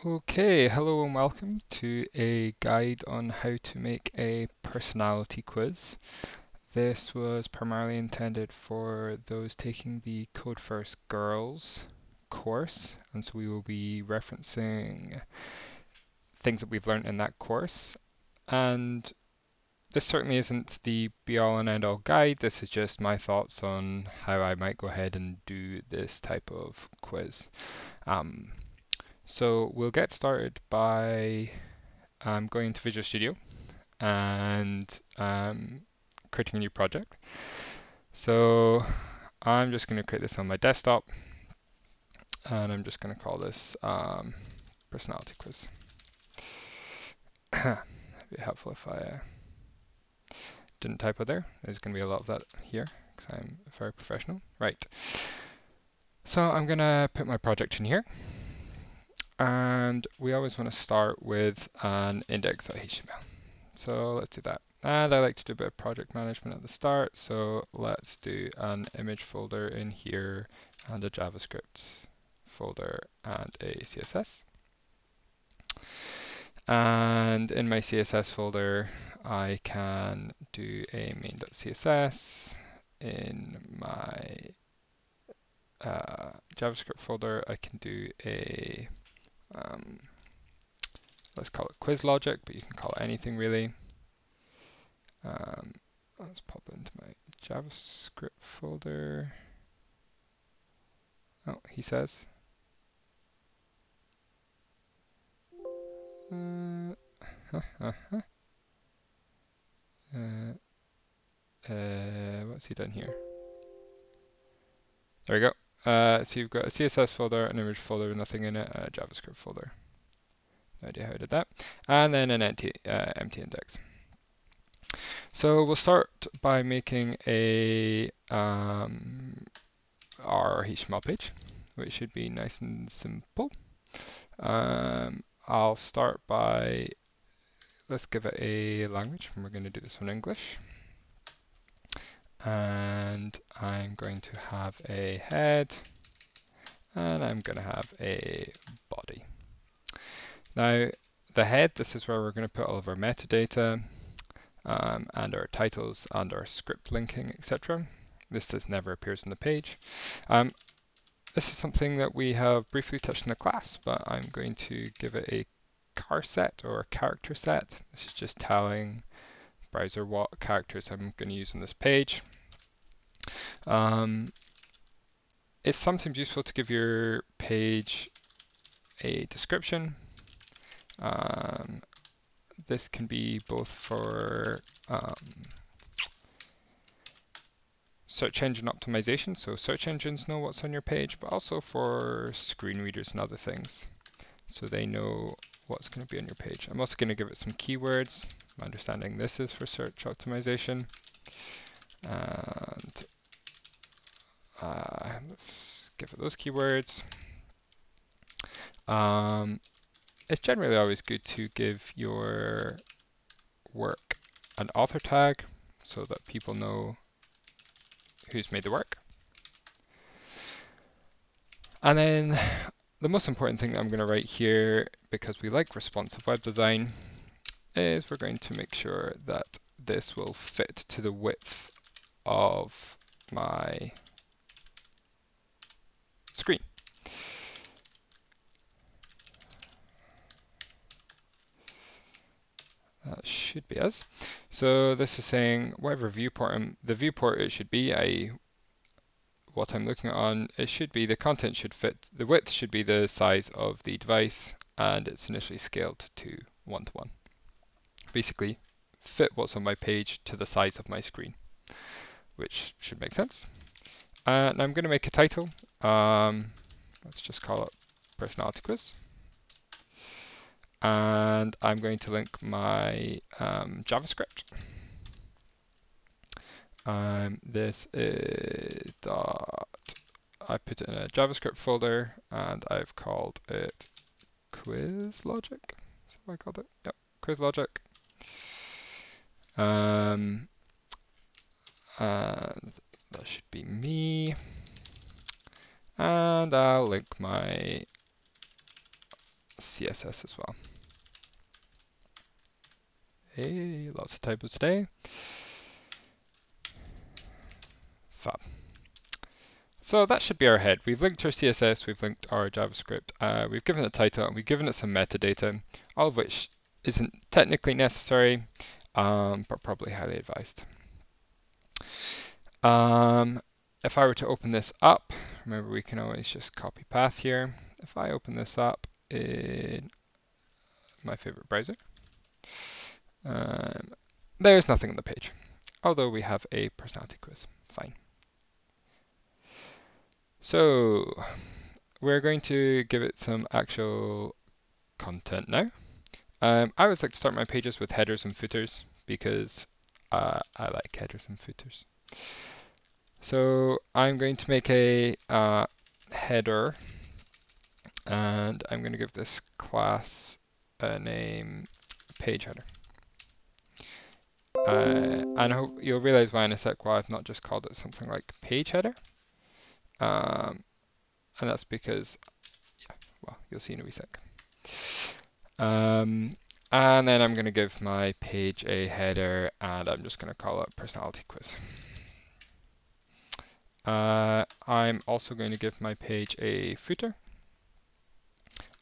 Okay, hello and welcome to a guide on how to make a personality quiz. This was primarily intended for those taking the Code First Girls course, and so we will be referencing things that we've learned in that course. And this certainly isn't the be all and end all guide, this is just my thoughts on how I might go ahead and do this type of quiz. Um, so we'll get started by going into Visual Studio and creating a new project. So I'm just going to create this on my desktop and I'm just going to call this personality quiz. It'd be helpful if I didn't typo there. There's going to be a lot of that here because I'm very professional. Right. So I'm going to put my project in here. And we always want to start with an index.html. So let's do that. And I like to do a bit of project management at the start, so let's do an image folder in here and a JavaScript folder and a CSS. And in my CSS folder, I can do a main.css. In my JavaScript folder, I can do a, let's call it quiz logic, but you can call it anything really. Let's pop into my JavaScript folder. Oh, he says. Uh, what's he done here? There we go. So you've got a CSS folder, an image folder with nothing in it, a JavaScript folder. No idea how I did that. And then an empty index. So we'll start by making a our HTML page, which should be nice and simple. I'll start by, let's give it a language, and we're going to do this in English. And I'm going to have a head, and I'm going to have a body. Now, the head, this is where we're going to put all of our metadata, and our titles, and our script linking, etc. This never appears on the page. This is something that we have briefly touched in the class, but I'm going to give it a char set or a character set. This is just telling browser what characters I'm going to use on this page. It's sometimes useful to give your page a description. This can be both for search engine optimization, so search engines know what's on your page, but also for screen readers and other things, so they know what's going to be on your page. I'm also going to give it some keywords. My understanding this is for search optimization. And let's give it those keywords. It's generally always good to give your work an author tag so that people know who's made the work. And then the most important thing that I'm going to write here, because we like responsive web design, is we're going to make sure that this will fit to the width of my screen. That should be us. So this is saying whatever viewport the viewport it should be, i.e. what I'm looking on, it should be, the content should fit, the width should be the size of the device, and it's initially scaled to 1:1. Basically, fit what's on my page to the size of my screen, which should make sense. And I'm going to make a title. Let's just call it personality quiz. And I'm going to link my JavaScript. This is I put it in a JavaScript folder and I've called it quiz logic. Is that what I called it? Yep, quiz logic. And that should be me. And I'll link my CSS as well. Hey, lots of typos today. Fab. So that should be our head. We've linked our CSS, we've linked our JavaScript, we've given it a title, and we've given it some metadata, all of which isn't technically necessary, but probably highly advised. If I were to open this up, remember we can always just copy path here. If I open this up in my favorite browser, there's nothing on the page, although we have a personality quiz. Fine. So we're going to give it some actual content now. I always like to start my pages with headers and footers because I like headers and footers. So I'm going to make a header, and I'm going to give this class a name page header. And I hope you'll realize why in a sec why I've not just called it something like page header. And that's because, yeah, well, you'll see in a wee sec. And then I'm going to give my page a header, and I'm just going to call it personality quiz. I'm also going to give my page a footer.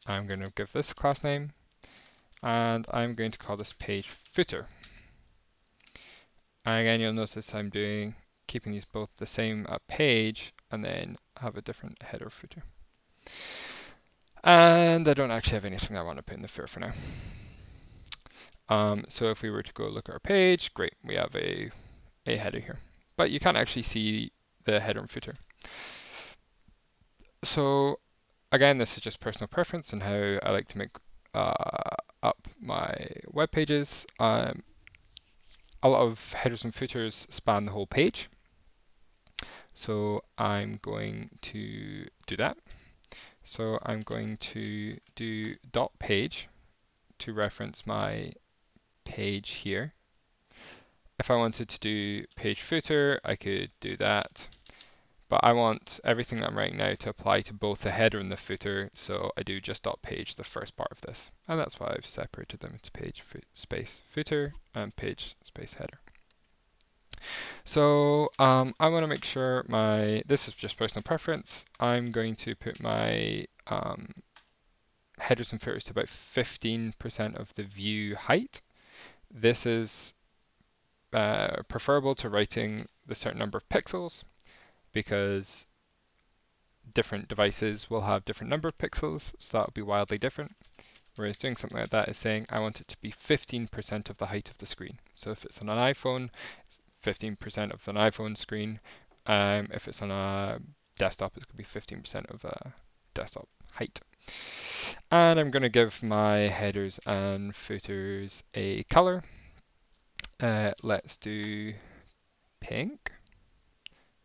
I'm going to give this class name, and I'm going to call this page footer. And again, you'll notice I'm keeping these both the same page, and then have a different header footer. And I don't actually have anything I want to put in the footer for now. So if we were to go look at our page, great, we have a header here. But you can't actually see the header and footer. So again, this is just personal preference and how I like to make up my web pages. A lot of headers and footers span the whole page. So I'm going to do that. So I'm going to do dot page to reference my page here. If I wanted to do page footer, I could do that. But I want everything that I'm writing now to apply to both the header and the footer, so I do just dot page, the first part of this. And that's why I've separated them into page space footer and page space header. So I want to make sure this is just personal preference. I'm going to put my headers and footers to about 15% of the view height. This is preferable to writing the certain number of pixels, because different devices will have different number of pixels, so that will be wildly different. Whereas doing something like that is saying I want it to be 15% of the height of the screen. So if it's on an iPhone, 15% of an iPhone screen. If it's on a desktop, it's going to be 15% of a desktop height. And I'm going to give my headers and footers a color. Let's do pink.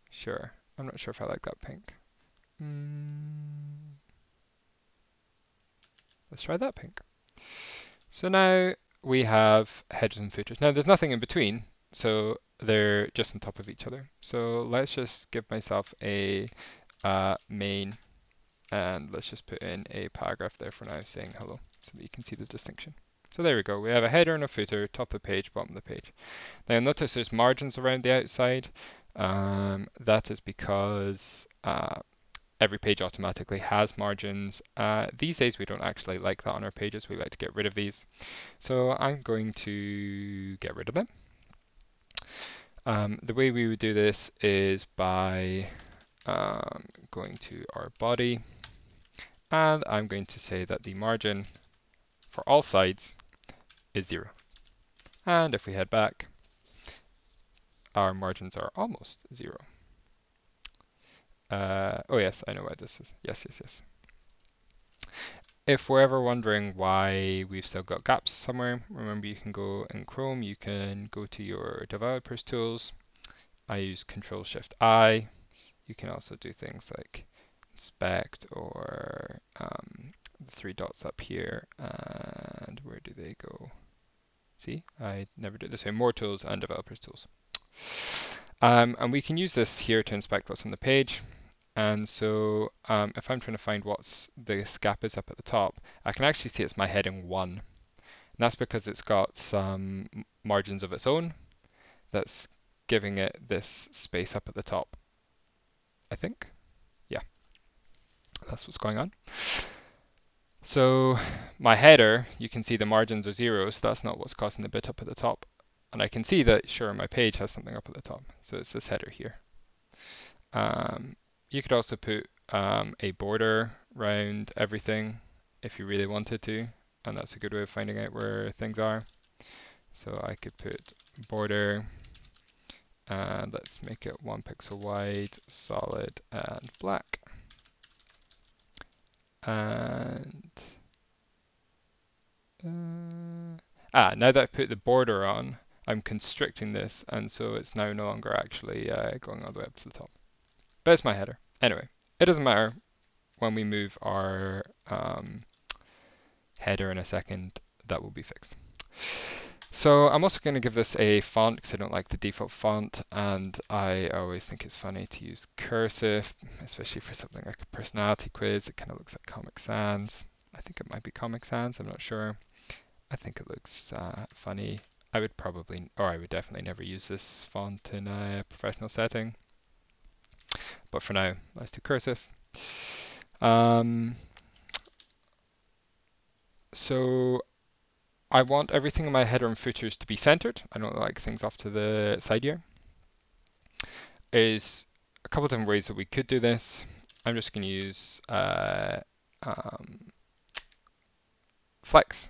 Sure. I'm not sure if I like that pink. Let's try that pink. So now we have headers and footers. Now there's nothing in between, so they're just on top of each other. So let's just give myself a main, and let's just put in a paragraph there for now saying hello, so that you can see the distinction. So there we go. We have a header and a footer, top of the page, bottom of the page. Now notice there's margins around the outside. That is because every page automatically has margins. These days we don't actually like that on our pages. We like to get rid of these. So I'm going to get rid of them. The way we would do this is by going to our body, and I'm going to say that the margin for all sides is 0. And if we head back, our margins are almost 0. Oh yes, I know why this is. Yes. If we're ever wondering why we've still got gaps somewhere, remember you can go in Chrome, you can go to your developers tools. I use Control-Shift-I. You can also do things like inspect or the 3 dots up here, and where do they go? See, I never do this way. More tools and developers tools. And we can use this here to inspect what's on the page. And so if I'm trying to find what this gap is up at the top, I can actually see it's my heading 1. And that's because it's got some margins of its own that's giving it this space up at the top, I think. Yeah, that's what's going on. So my header, you can see the margins are 0, so that's not what's causing the bit up at the top. And I can see that, sure, my page has something up at the top. So it's this header here. You could also put a border around everything if you really wanted to, and that's a good way of finding out where things are. So I could put border, and let's make it 1 pixel wide, solid, and black. And now that I've put the border on, I'm constricting this, and so it's now no longer actually going all the way up to the top. But it's my header. Anyway, it doesn't matter when we move our header in a second, that will be fixed. So I'm also going to give this a font because I don't like the default font, and I always think it's funny to use cursive, especially for something like a personality quiz. It kind of looks like Comic Sans. I think it might be Comic Sans, I'm not sure. I think it looks funny. I would definitely never use this font in a professional setting. But for now, let's do cursive. So I want everything in my header and footers to be centered. I don't like things off to the side here. There's a couple of different ways that we could do this. I'm just going to use flex,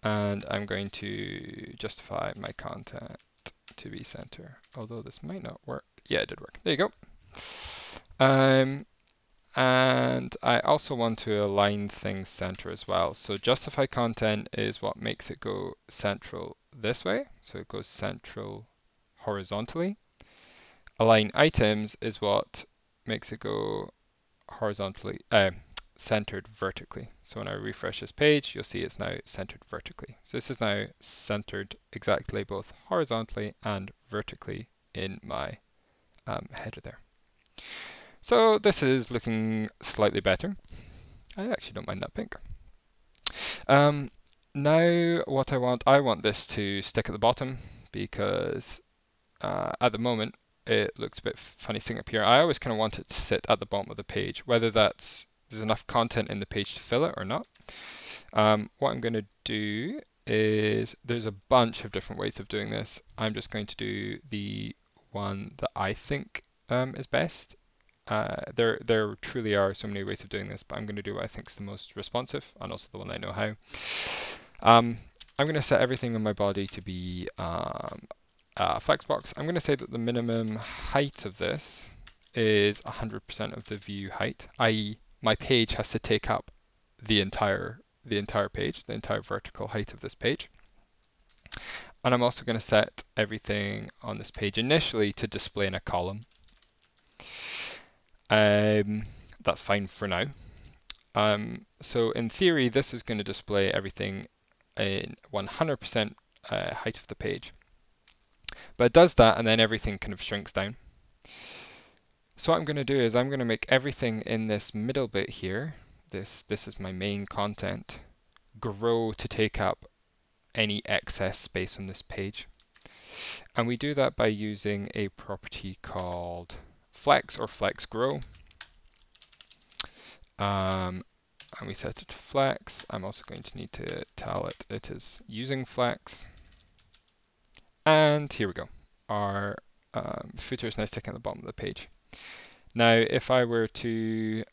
and I'm going to justify my content to be center, although this might not work. Yeah, it did work. There you go. And I also want to align things center as well. So justify content is what makes it go central this way. So it goes central horizontally. Align items is what makes it go horizontally, centered vertically. So when I refresh this page, you'll see it's now centered vertically. So this is now centered exactly both horizontally and vertically in my header there. So this is looking slightly better. I actually don't mind that pink. Now what I want this to stick at the bottom because at the moment it looks a bit funny sitting up here. I always kind of want it to sit at the bottom of the page, whether there's enough content in the page to fill it or not. What I'm going to do is there's a bunch of different ways of doing this. I'm just going to do the one that I think is best. There truly are so many ways of doing this, but I'm going to do what I think is the most responsive and also the one I know how. I'm going to set everything on my body to be flexbox. I'm going to say that the minimum height of this is 100% of the view height, i.e. my page has to take up the entire page, the entire vertical height of this page. And I'm also going to set everything on this page initially to display in a column. That's fine for now. So in theory, this is going to display everything in 100% height of the page. But it does that, and then everything kind of shrinks down. So what I'm going to do is I'm going to make everything in this middle bit here, this is my main content, grow to take up any excess space on this page. And we do that by using a property called flex or flex grow. And we set it to flex. I'm also going to need to tell it is using flex. And here we go. Our footer is now sticking at the bottom of the page. Now, if I were to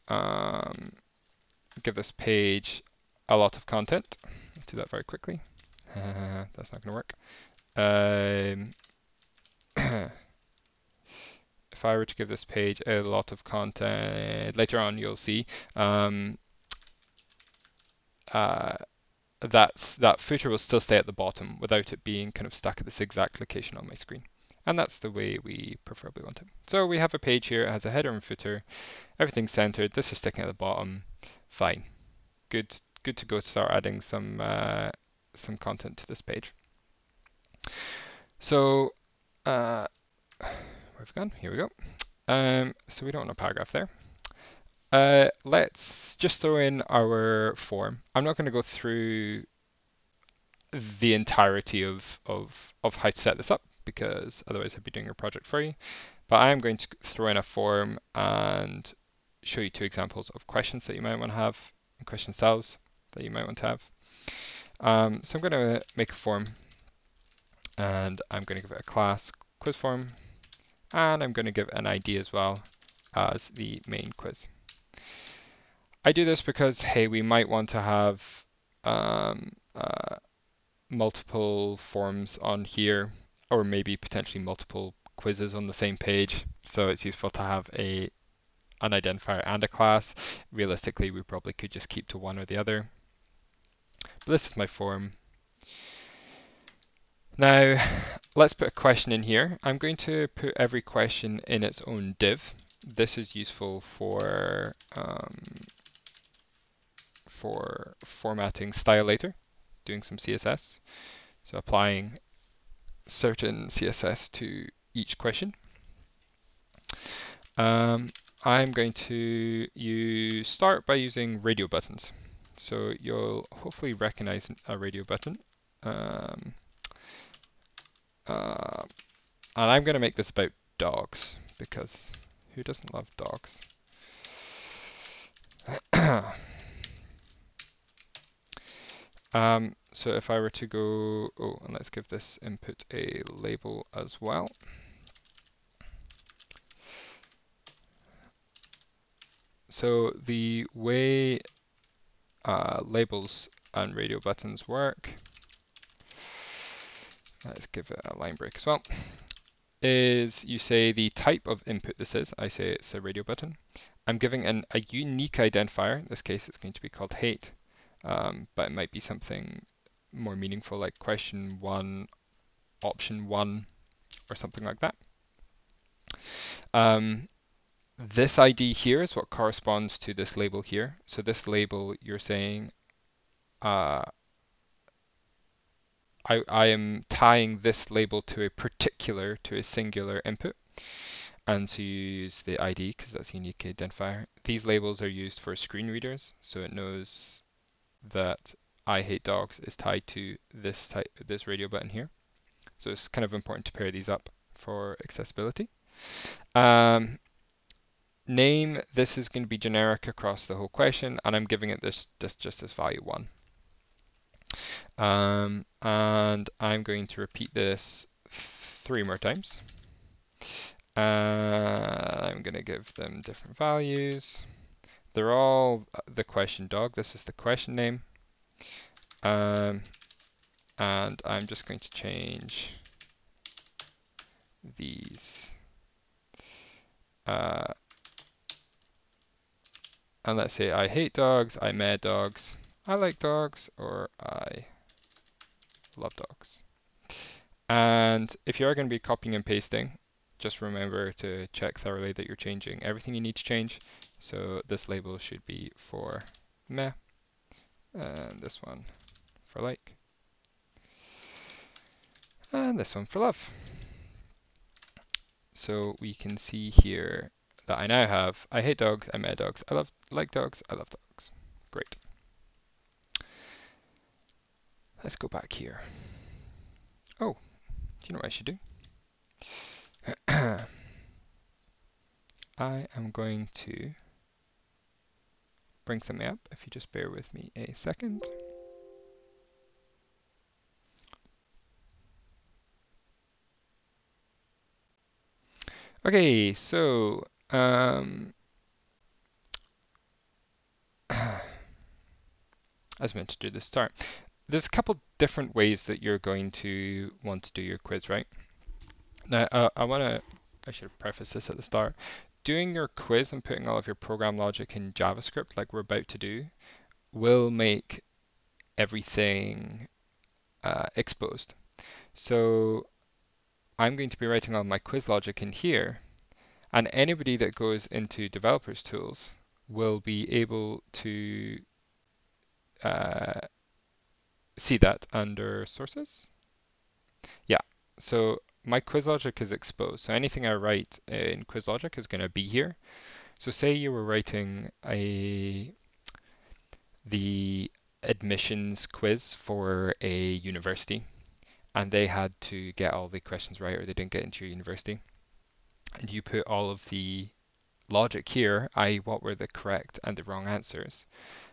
give this page a lot of content, let's do that very quickly. That's not going to work. If I were to give this page a lot of content, later on you'll see that footer will still stay at the bottom without it being kind of stuck at this exact location on my screen. And that's the way we preferably want it. So we have a page here, it has a header and footer, everything's centered, this is sticking at the bottom, fine. Good to go to start adding some content to this page. So where have we gone? Here we go. So we don't want a paragraph there. Let's just throw in our form. I'm not going to go through the entirety of how to set this up because otherwise I'd be doing your project for you. But I am going to throw in a form and show you two examples of questions that you might want to have, and question cells that you might want to have. So I'm going to make a form and I'm going to give it a class quiz form, and I'm going to give an ID as well as the main quiz. I do this because, hey, we might want to have multiple forms on here, or maybe potentially multiple quizzes on the same page. So it's useful to have an identifier and a class. Realistically, we probably could just keep to one or the other. But this is my form. Now, let's put a question in here. I'm going to put every question in its own div. This is useful for formatting style later, doing some CSS. So applying certain CSS to each question. I'm going to start by using radio buttons. So you'll hopefully recognize a radio button. And I'm going to make this about dogs, because who doesn't love dogs? So if I were to go, and let's give this input a label as well. So the way labels and radio buttons work, let's give it a line break as well, is you say the type of input this is. I say it's a radio button. I'm giving a unique identifier. In this case, it's going to be called hate, but it might be something more meaningful like question 1, option 1, or something like that. This ID here is what corresponds to this label here. So this label, you're saying, I am tying this label to a singular input. And so you use the ID because that's a unique identifier. These labels are used for screen readers, so it knows that I hate dogs is tied to this radio button here. So it's kind of important to pair these up for accessibility. Name, this is going to be generic across the whole question, and I'm giving it this just as value 1. And I'm going to repeat this 3 more times. I'm going to give them different values. They're all the question dog. This is the question name. And I'm just going to change these. And let's say I hate dogs, I mad dogs, I like dogs, or I love dogs. And if you are going to be copying and pasting, just remember to check thoroughly that you're changing everything you need to change. So this label should be for meh, and this one for like, and this one for love. So we can see here that I now have I hate dogs, I mad dogs, I like dogs, I love dogs. Great. Let's go back here. Oh, do you know what I should do? I am going to bring something up, if you just bear with me a second. Okay, so as mentioned at the start, there's a couple different ways that you're going to want to do your quiz, right? Now, I should have prefaced this at the start. Doing your quiz and putting all of your program logic in JavaScript, like we're about to do, will make everything exposed. So I'm going to be writing all my quiz logic in here, and anybody that goes into developers tools will be able to see that under sources. Yeah, so my quiz logic is exposed. So anything I write in quiz logic is going to be here. So say you were writing the admissions quiz for a university, and they had to get all the questions right or they didn't get into your university. And you put all of the logic here, i.e. what were the correct and the wrong answers,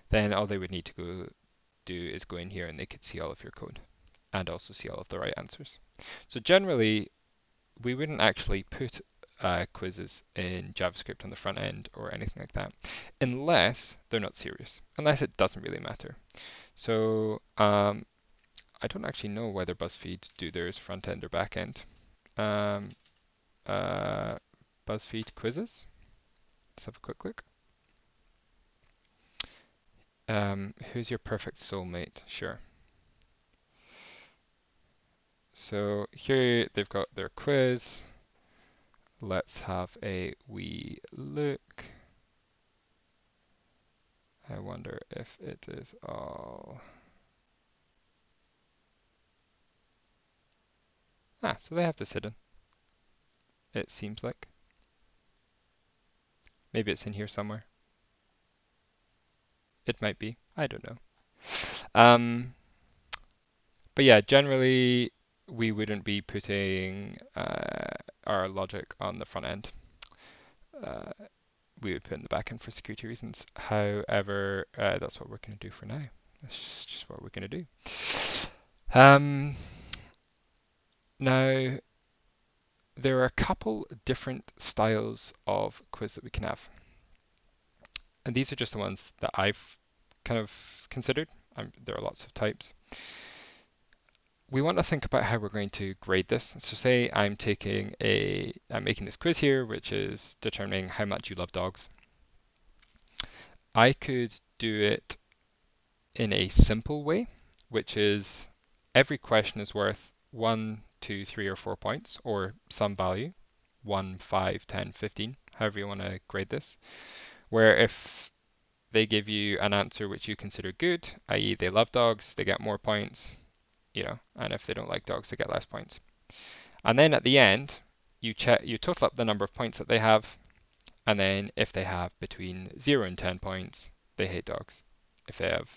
then all they would need to go do is go in here and they could see all of your code and also see all of the right answers. So generally, we wouldn't actually put quizzes in JavaScript on the front end or anything like that, unless they're not serious, unless it doesn't really matter. So I don't actually know whether BuzzFeed do theirs front end or back end. Um, BuzzFeed quizzes. Let's have a quick look. Who's your perfect soulmate? Sure. So here they've got their quiz. Let's have a wee look. I wonder if it is all... so they have this hidden. It seems like. Maybe it's in here somewhere. It might be. I don't know. But yeah, generally we wouldn't be putting our logic on the front end. We would put in the back end for security reasons. However, that's what we're going to do for now. That's just what we're going to do. Now, there are a couple different styles of quiz that we can have. And these are just the ones that I've kind of considered. There are lots of types. We want to think about how we're going to grade this. So say I'm making this quiz here, which is determining how much you love dogs. I could do it in a simple way, which is every question is worth 1, 2, 3, or 4 points, or some value, 1, 5, 10, 15, however you want to grade this, where if they give you an answer which you consider good, i.e. they love dogs, they get more points, and if they don't like dogs, they get less points. And then at the end, you total up the number of points that they have, and then if they have between 0 and 10 points, they hate dogs. If they have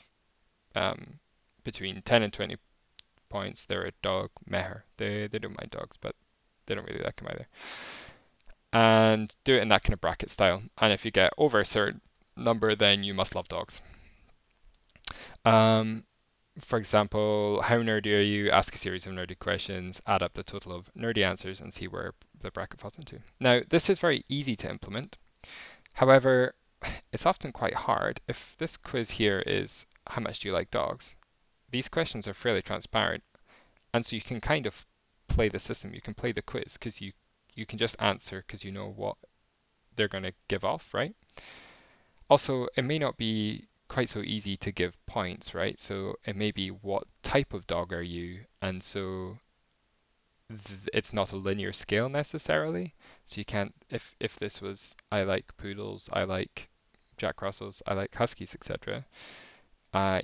between 10 and 20 points, they're a dog meher. They don't mind dogs, but they don't really like them either. And do it in that kind of bracket style. And if you get over a certain number, then you must love dogs. For example, how nerdy are you? Ask a series of nerdy questions, add up the total of nerdy answers, and see where the bracket falls into. Now, this is very easy to implement. However, it's often quite hard. If this quiz here is how much do you like dogs? These questions are fairly transparent, and so you can kind of play the system. You can play the quiz because you can just answer because you know what they're going to give off, right? Also, it may not be quite so easy to give points, right? So it may be what type of dog are you, and so it's not a linear scale necessarily. So you can't, if this was I like poodles, I like Jack Russells, I like Huskies, etc.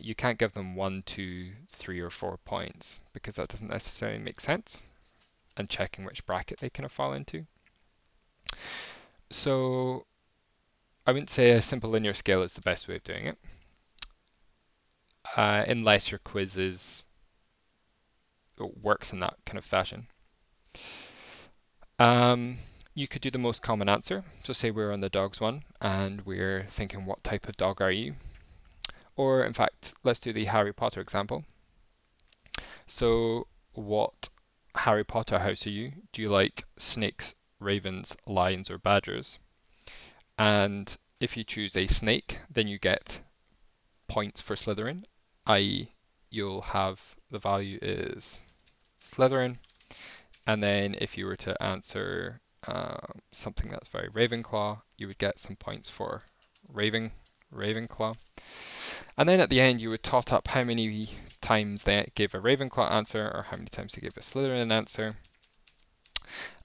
You can't give them 1, 2, 3, or 4 points because that doesn't necessarily make sense, and checking which bracket they kind of fall into. So I wouldn't say a simple linear scale is the best way of doing it, unless your quiz works in that kind of fashion. You could do the most common answer. So say we're on the dogs one and we're thinking what type of dog are you? Or in fact, let's do the Harry Potter example. So what Harry Potter house are you? Do you like snakes, ravens, lions, or badgers? And if you choose a snake, then you get points for Slytherin, i.e. you'll have the value is Slytherin. And then if you were to answer something that's very Ravenclaw, you would get some points for Ravenclaw. And then at the end, you would tot up how many times they gave a Ravenclaw answer or how many times they gave a Slytherin answer.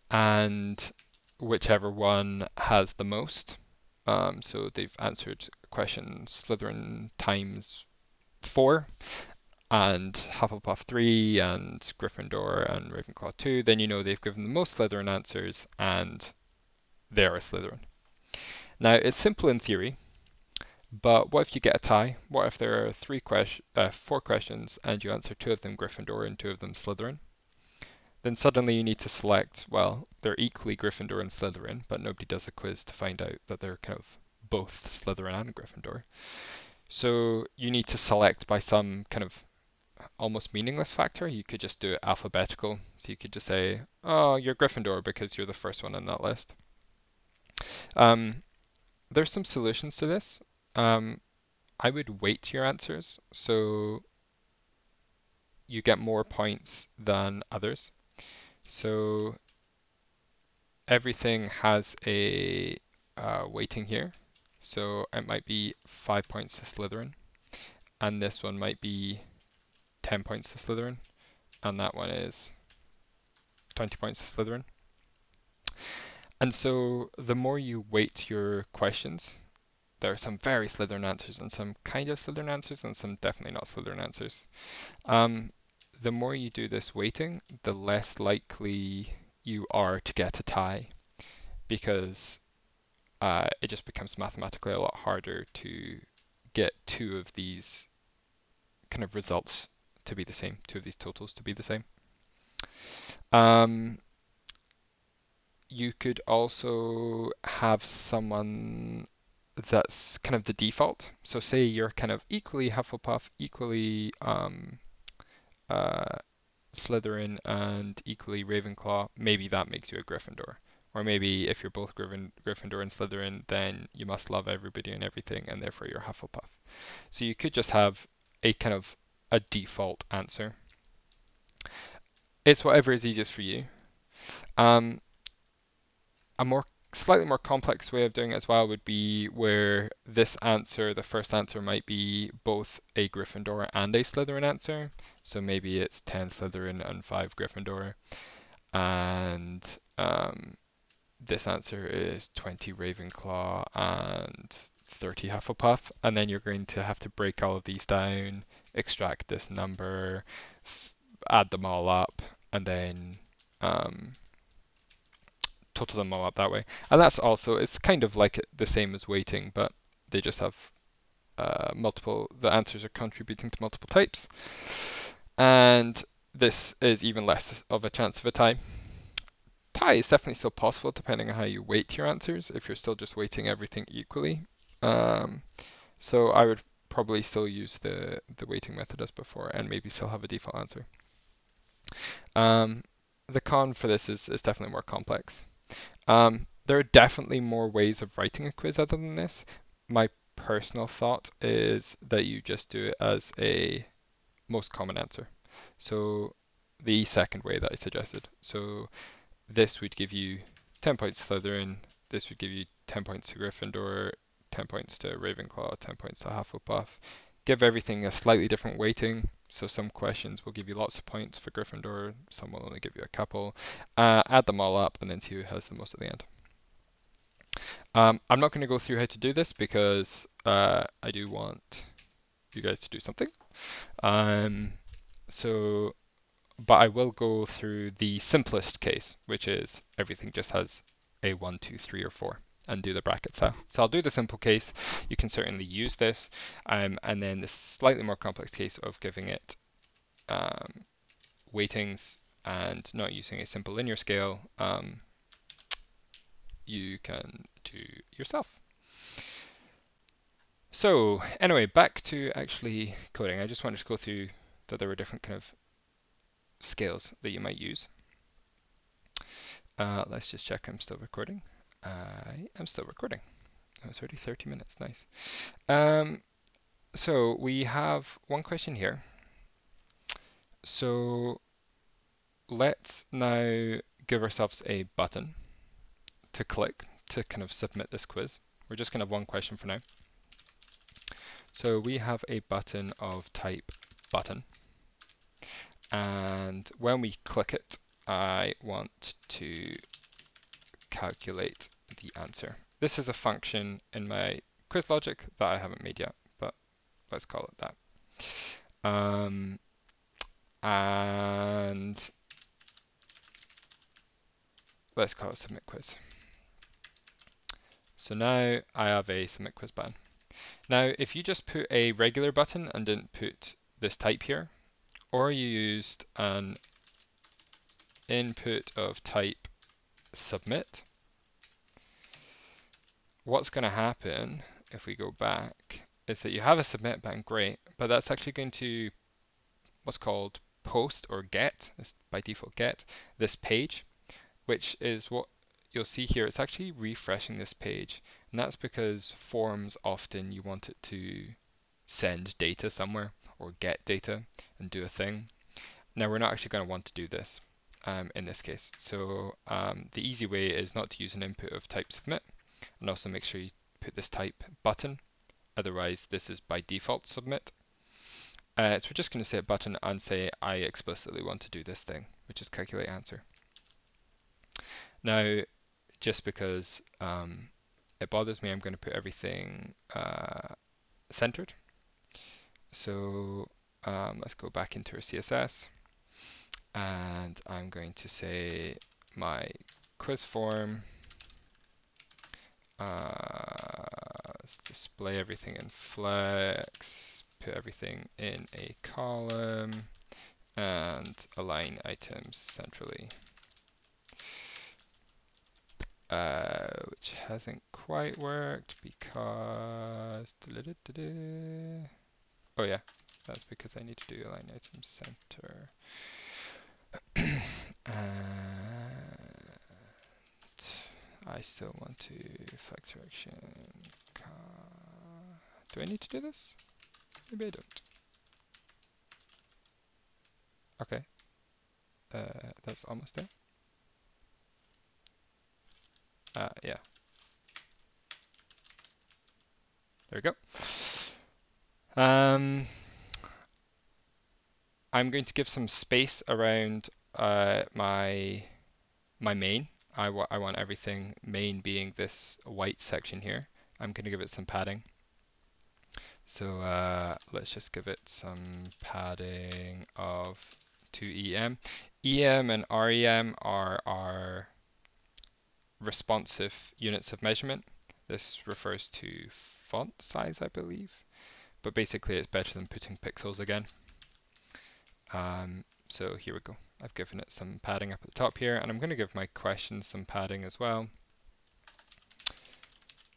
And whichever one has the most. So they've answered question Slytherin times 4. and Hufflepuff 3 and Gryffindor and Ravenclaw 2, then you know they've given the most Slytherin answers and they're a Slytherin. Now, it's simple in theory, but what if you get a tie? What if there are 4 questions and you answer 2 of them Gryffindor and 2 of them Slytherin? Then suddenly you need to select, well, they're equally Gryffindor and Slytherin, but nobody does a quiz to find out that they're kind of both Slytherin and Gryffindor. So you need to select by some kind of almost meaningless factor. You could just do it alphabetical. So you could just say, oh, you're Gryffindor because you're the first one on that list. There's some solutions to this. I would weight your answers so you get more points than others. So everything has a weighting here. So it might be 5 points to Slytherin, and this one might be 10 points to Slytherin, and that one is 20 points to Slytherin. And so the more you weight your questions, there are some very Slytherin answers and some kind of Slytherin answers and some definitely not Slytherin answers. The more you do this weighting, the less likely you are to get a tie, because it just becomes mathematically a lot harder to get 2 of these kind of results to be the same, 2 of these totals to be the same. You could also have someone that's kind of the default. So say you're kind of equally Hufflepuff, equally Slytherin, and equally Ravenclaw. Maybe that makes you a Gryffindor. Or maybe if you're both Gryffindor and Slytherin, then you must love everybody and everything, and therefore you're Hufflepuff. So you could just have a kind of a default answer. It's whatever is easiest for you. A slightly more complex way of doing it as well would be where this answer, the first answer, might be both a Gryffindor and a Slytherin answer. So maybe it's 10 Slytherin and 5 Gryffindor. And this answer is 20 Ravenclaw and 30 Hufflepuff. And then you're going to have to break all of these down, extract this number, add them all up, and then total them all up that way. And that's also, it's kind of like the same as weighting, but they just have the answers are contributing to multiple types. And this is even less of a chance of a tie. Tie is definitely still possible depending on how you weight your answers, if you're still just weighting everything equally. So I would probably still use the weighting method as before and maybe still have a default answer. The con for this is definitely more complex. There are definitely more ways of writing a quiz other than this. My personal thought is that you just do it as a most common answer. So the second way that I suggested. So this would give you 10 points to Slytherin, this would give you 10 points to Gryffindor, 10 points to Ravenclaw, 10 points to Hufflepuff. Give everything a slightly different weighting. So some questions will give you lots of points for Gryffindor, some will only give you a couple. Add them all up and then see who has the most at the end. I'm not going to go through how to do this because I do want you guys to do something. But I will go through the simplest case, which is everything just has a 1, 2, 3, or 4, and do the brackets out. So I'll do the simple case. You can certainly use this, and then the slightly more complex case of giving it weightings and not using a simple linear scale, you can do yourself. So anyway, back to actually coding. I just wanted to go through that there were different kind of scales that you might use. Let's just check I'm still recording. I am still recording. Oh, it's already 30 minutes, nice. So we have one question here. So let's now give ourselves a button to click to kind of submit this quiz. We're just going to have one question for now. So we have a button of type button. And when we click it, I want to calculate the answer. This is a function in my quiz logic that I haven't made yet, but let's call it that. And let's call it submit quiz. So now I have a submit quiz button. Now, if you just put a regular button and didn't put this type here, or you used an input of type submit, what's going to happen if we go back is that you have a submit button, great, but that's actually going to what's called post or get, it's by default get, this page, which is what you'll see here. It's actually refreshing this page, and that's because forms often you want it to send data somewhere or get data and do a thing. Now we're not actually going to want to do this in this case. So the easy way is not to use an input of type submit, and also make sure you put this type button. Otherwise, this is by default submit. So we're just going to say a button and say I explicitly want to do this thing, which is calculate answer. Now, just because it bothers me, I'm going to put everything centered. So let's go back into our CSS, and I'm going to say my quiz form. Let's display everything in flex, put everything in a column, and align items centrally. Which hasn't quite worked because oh yeah, that's because I need to do align items center. And I still want to flex direction. Do I need to do this? Maybe I don't. Okay, that's almost there. Yeah. There we go. I'm going to give some space around my main. I want everything main being this white section here. I'm going to give it some padding. So let's just give it some padding of 2 EM. EM and REM are our responsive units of measurement. This refers to font size, I believe. But basically it's better than putting pixels again. So here we go. I've given it some padding up at the top here, and I'm going to give my questions some padding as well.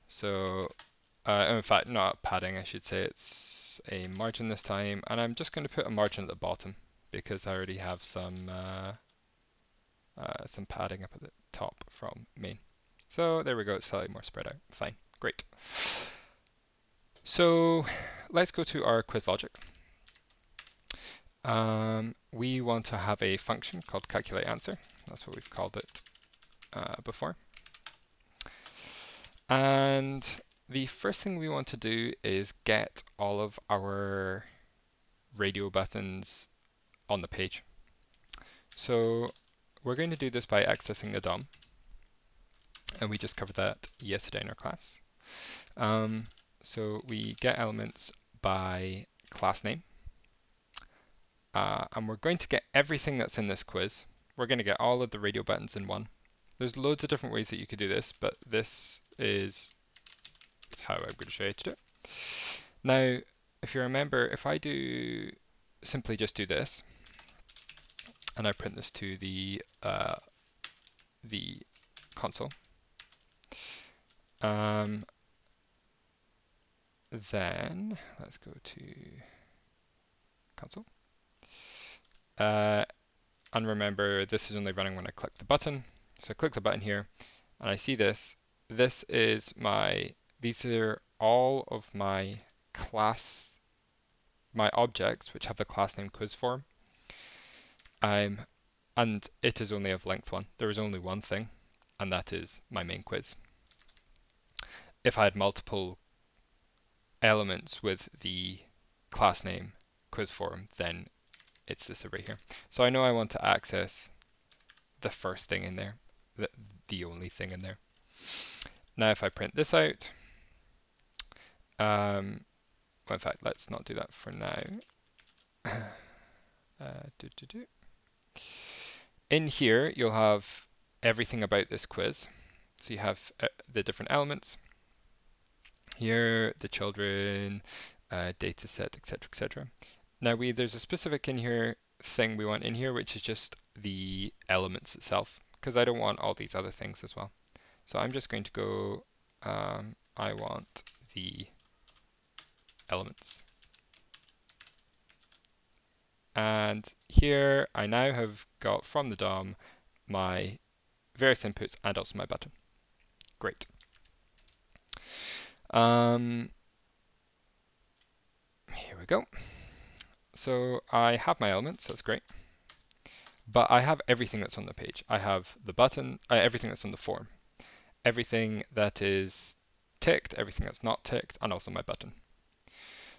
So, in fact, not padding, I should say it's a margin this time, and I'm just going to put a margin at the bottom because I already have some padding up at the top from main. So there we go, it's slightly more spread out. Fine, great. So let's go to our quiz logic. We want to have a function called calculate answer. That's what we've called it before. And the first thing we want to do is get all of our radio buttons on the page. So we're going to do this by accessing the DOM. And we just covered that yesterday in our class. So we get elements by class name. And we're going to get everything that's in this quiz. We're going to get all of the radio buttons in one. There's loads of different ways that you could do this, but this is how I'm going to show you to do it. Now, if you remember, if I do simply just do this, and I print this to the console, then let's go to console. And remember, this is only running when I click the button. So I click the button here, and I see this. This is these are all of my objects which have the class name quiz form. And it is only of length 1. There is only one thing, and that is my main quiz. If I had multiple elements with the class name quiz form, then it's this array here. So I know I want to access the first thing in there, the only thing in there. Now if I print this out, well, in fact, let's not do that for now. do, do, do. In here, you'll have everything about this quiz. So you have the different elements here, the children, data set, etc., etc. Now there's a specific in here thing we want in here, which is just the elements itself, because I don't want all these other things as well. So I'm just going to go, I want the elements. And here I now have got from the DOM my various inputs and also my button. Great. Here we go. So I have my elements, that's great. But I have everything that's on the page. I have the button, everything that's on the form, everything that is ticked, everything that's not ticked, and also my button.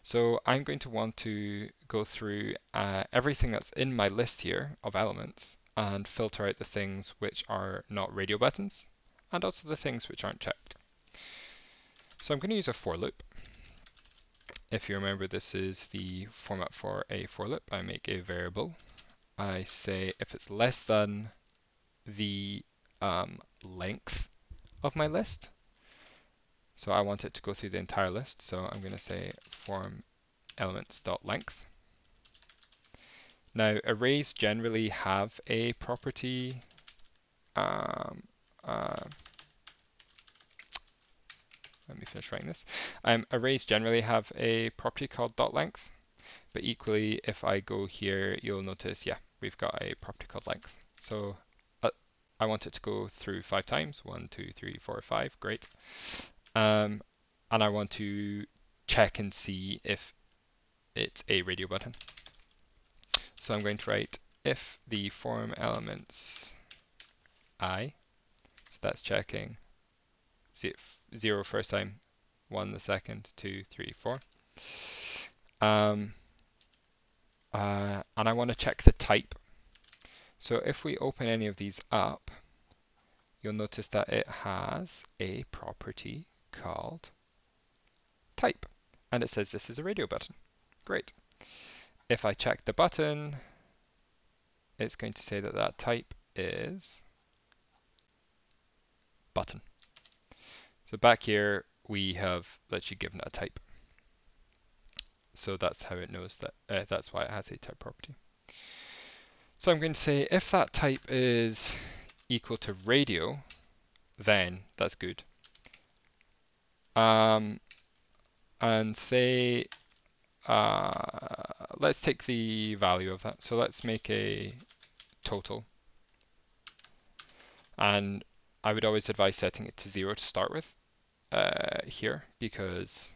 So I'm going to want to go through everything that's in my list here of elements and filter out the things which are not radio buttons and also the things which aren't checked. So I'm going to use a for loop. If you remember, this is the format for a for loop. I make a variable. I say if it's less than the length of my list. So I want it to go through the entire list. So I'm going to say form elements.length. Now arrays generally have a property. Let me finish writing this. Arrays generally have a property called .length, but equally if I go here, you'll notice, yeah, we've got a property called length. So I want it to go through 5 times, 1, 2, 3, 4, 5, great. And I want to check and see if it's a radio button. So I'm going to write if the form elements I, so that's checking 0 first time, 1 the second, 2, 3, 4. And I want to check the type. So if we open any of these up, you'll notice that it has a property called type. And it says this is a radio button. Great. If I check the button, it's going to say that that type is button. So back here, we have literally given it a type. So that's how it knows that, that's why it has a type property. So I'm going to say if that type is equal to radio, then that's good. And say, let's take the value of that. So let's make a total. And I would always advise setting it to 0 to start with here, because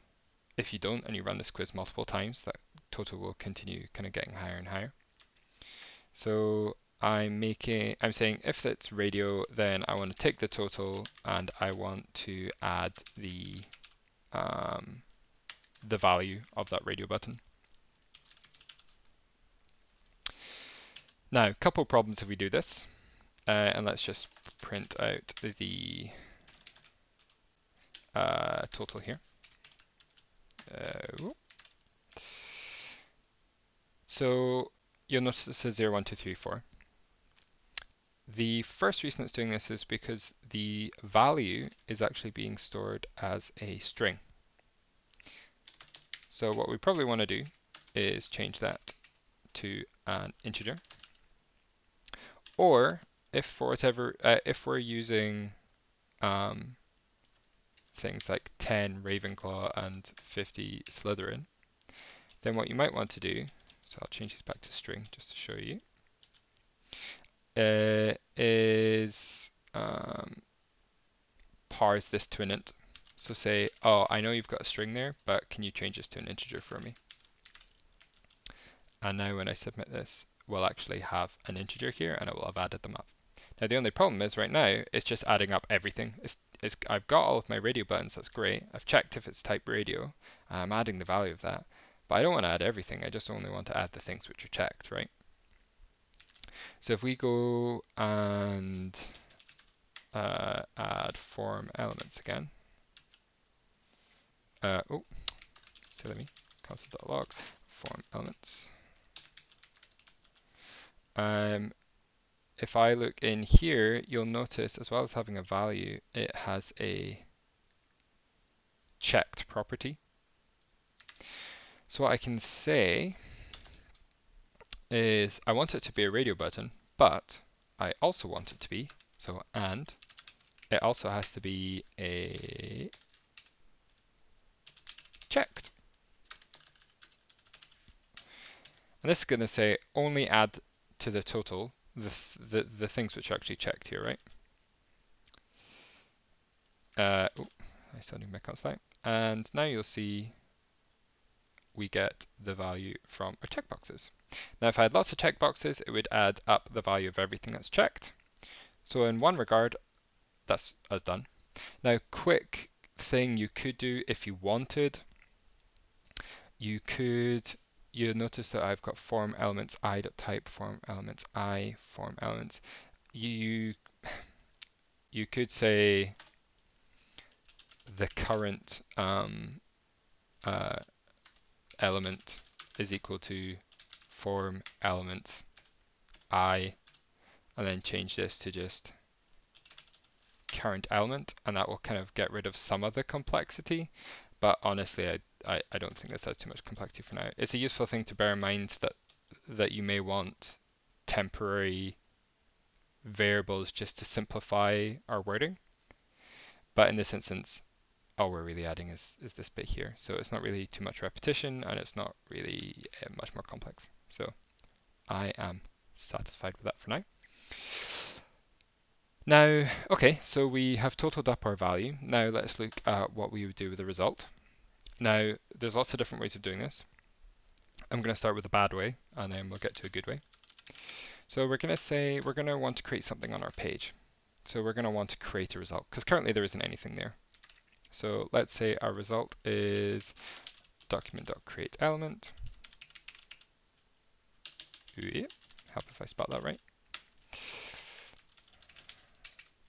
if you don't and you run this quiz multiple times, that total will continue kind of getting higher and higher. So I'm saying if it's radio, then I want to take the total and I want to add the value of that radio button. Now, a couple problems if we do this, and let's just print out the total here. So you'll notice it says 0, 1, 2, 3, 4. The first reason it's doing this is because the value is actually being stored as a string. So what we probably want to do is change that to an integer. Or if for whatever, if we're using things like 10 Ravenclaw and 50 Slytherin, then what you might want to do, so I'll change this back to string just to show you, is parse this to an int. So say, oh, I know you've got a string there, but can you change this to an integer for me? And now when I submit this, we'll actually have an integer here and it will have added them up. Now the only problem is right now, it's just adding up everything. I've got all of my radio buttons, that's great. I've checked if it's type radio. I'm adding the value of that. But I don't want to add everything, I just only want to add the things which are checked, right? So if we go and add form elements again. Oh, silly me, console.log, form elements. If I look in here, you'll notice as well as having a value, it has a checked property. So what I can say is I want it to be a radio button, but I also want it to be, so and it also has to be a checked. And this is going to say only add to the total the things which are actually checked here, right? I started my cut slide. And now you'll see we get the value from our checkboxes. Now if I had lots of checkboxes, it would add up the value of everything that's checked. So in one regard, that's as done. Now quick thing you could do if you wanted, you'll notice that I've got form elements I.type, form elements I, form elements. You could say the current element is equal to form element I, and then change this to just current element, and that will kind of get rid of some of the complexity. But honestly, I don't think this has too much complexity for now. It's a useful thing to bear in mind that you may want temporary variables just to simplify our wording. But in this instance, all we're really adding is this bit here. So it's not really too much repetition, and it's not really much more complex. So I am satisfied with that for now. Now, okay, so we have totaled up our value. Now let's look at what we would do with the result. Now, there's lots of different ways of doing this. I'm going to start with a bad way, and then we'll get to a good way. So we're going to say we're going to want to create something on our page. So we're going to want to create a result, because currently there isn't anything there. So let's say our result is document.createElement. Help if I spell that right.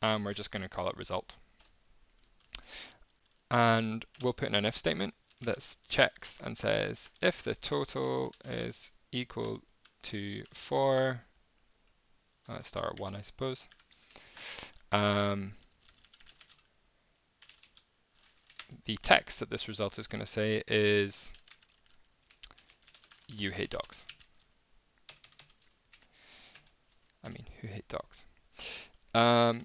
And we're just going to call it result. And we'll put in an if statement that checks and says if the total is equal to 4, let's start at 1 I suppose, the text that this result is going to say is you hate dogs. I mean, who hate dogs? And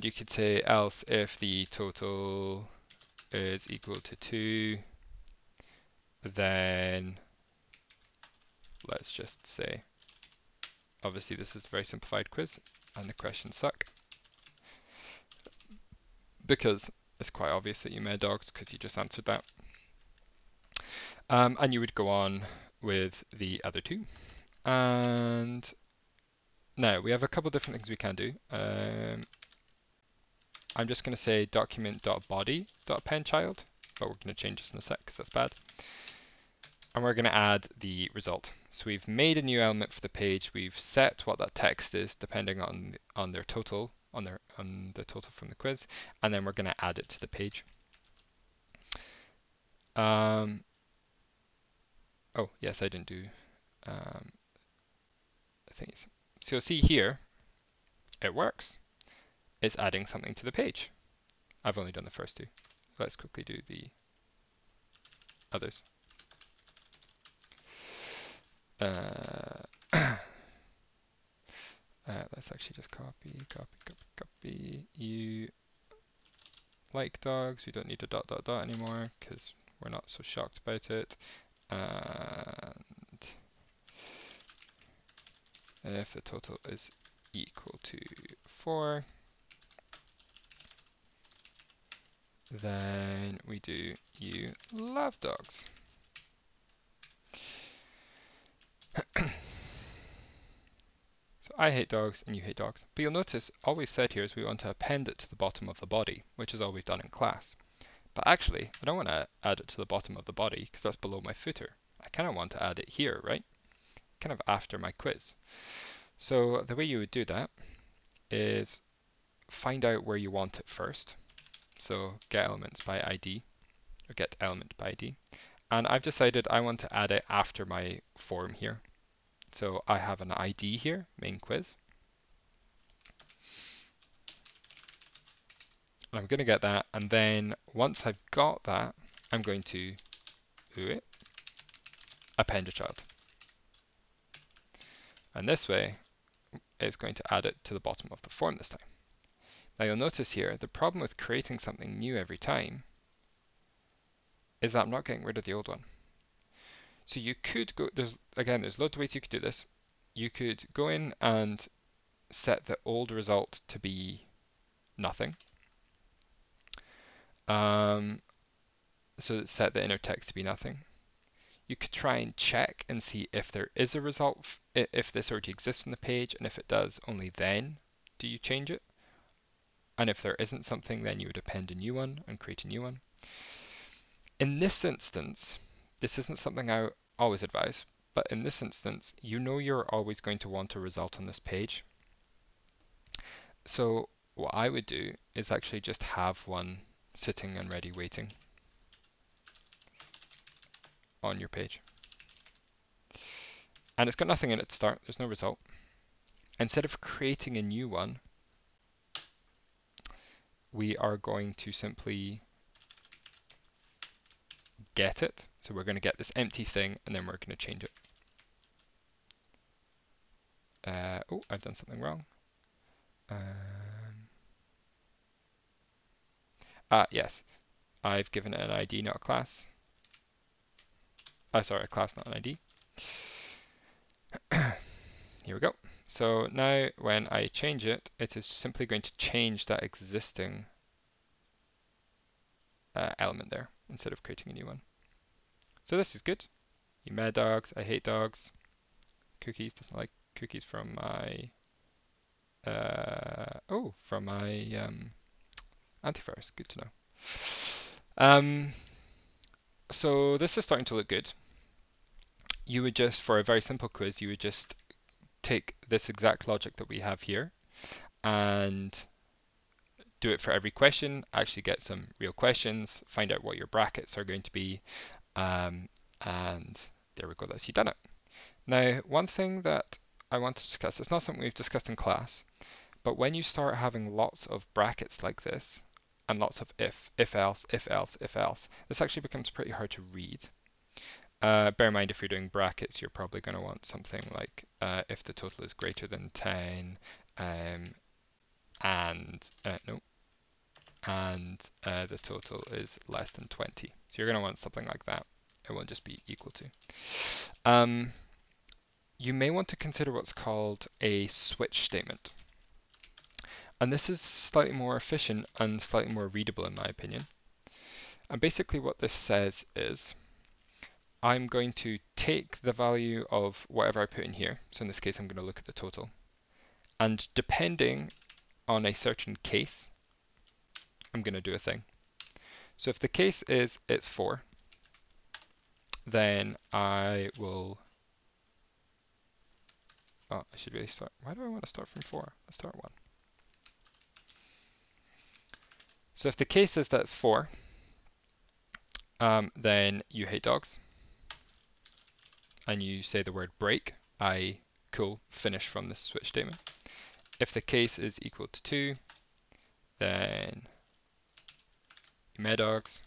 you could say else if the total is equal to 2, then let's just say, obviously this is a very simplified quiz and the questions suck because it's quite obvious that you meant dogs because you just answered that. And you would go on with the other two. And now we have a couple different things we can do. I'm just going to say document.body.appendChild, but we're going to change this in a sec because that's bad. And we're going to add the result. So we've made a new element for the page. We've set what that text is depending on their total, on the total from the quiz, and then we're going to add it to the page. Oh yes, I didn't do things. So you'll see here, it works. It's adding something to the page. I've only done the first two. Let's quickly do the others. Let's actually just copy. You like dogs. We don't need a ... anymore because we're not so shocked about it. And if the total is equal to 4, then we do you love dogs. So I hate dogs and you hate dogs. But you'll notice all we've said here is we want to append it to the bottom of the body, which is all we've done in class. But actually, I don't want to add it to the bottom of the body because that's below my footer. I kind of want to add it here, right? Kind of after my quiz. So the way you would do that is find out where you want it first. So get elements by ID, or get element by ID. And I've decided I want to add it after my form here. So I have an ID here, main quiz. And I'm going to get that, and then once I've got that, I'm going to append a child. And this way, it's going to add it to the bottom of the form this time. Now you'll notice here, the problem with creating something new every time is that I'm not getting rid of the old one. So you could go, there's loads of ways you could do this. You could go in and set the old result to be nothing. So set the inner text to be nothing. You could try and check and see if there is a result, if this already exists on the page, and if it does, only then do you change it. And if there isn't something, then you would append a new one and create a new one. In this instance, this isn't something I always advise, but in this instance, you know you're always going to want a result on this page. So what I would do is actually just have one sitting and ready waiting on your page. And it's got nothing in it to start, there's no result. Instead of creating a new one, we are going to simply get it. So we're going to get this empty thing, and then we're going to change it. Oh, I've done something wrong. Yes, I've given it an ID, not a class. Sorry, a class, not an ID. Here we go. So now when I change it, it is simply going to change that existing element there instead of creating a new one. So this is good. You mad dogs, I hate dogs. Cookies, doesn't like cookies from my antivirus. Good to know. So this is starting to look good. You would just, for a very simple quiz, you would just take this exact logic that we have here and do it for every question, actually get some real questions, find out what your brackets are going to be, and there we go, that's you done it. Now, one thing that I want to discuss, it's not something we've discussed in class, but when you start having lots of brackets like this, and lots of if else, if else, if else, this actually becomes pretty hard to read. Bear in mind, if you're doing brackets, you're probably going to want something like if the total is greater than 10, and the total is less than 20. So you're going to want something like that. It won't just be equal to. You may want to consider what's called a switch statement. And this is slightly more efficient and slightly more readable in my opinion. And basically what this says is, I'm going to take the value of whatever I put in here. So in this case, I'm going to look at the total. And depending on a certain case, I'm going to do a thing. So if the case is it's 4, then I will, I should really start, why do I want to start from 4? Let's start 1. So if the case is that's 4, then you hate dogs, and you say the word break, cool, finish from this switch statement. If the case is equal to 2, then you mad dogs.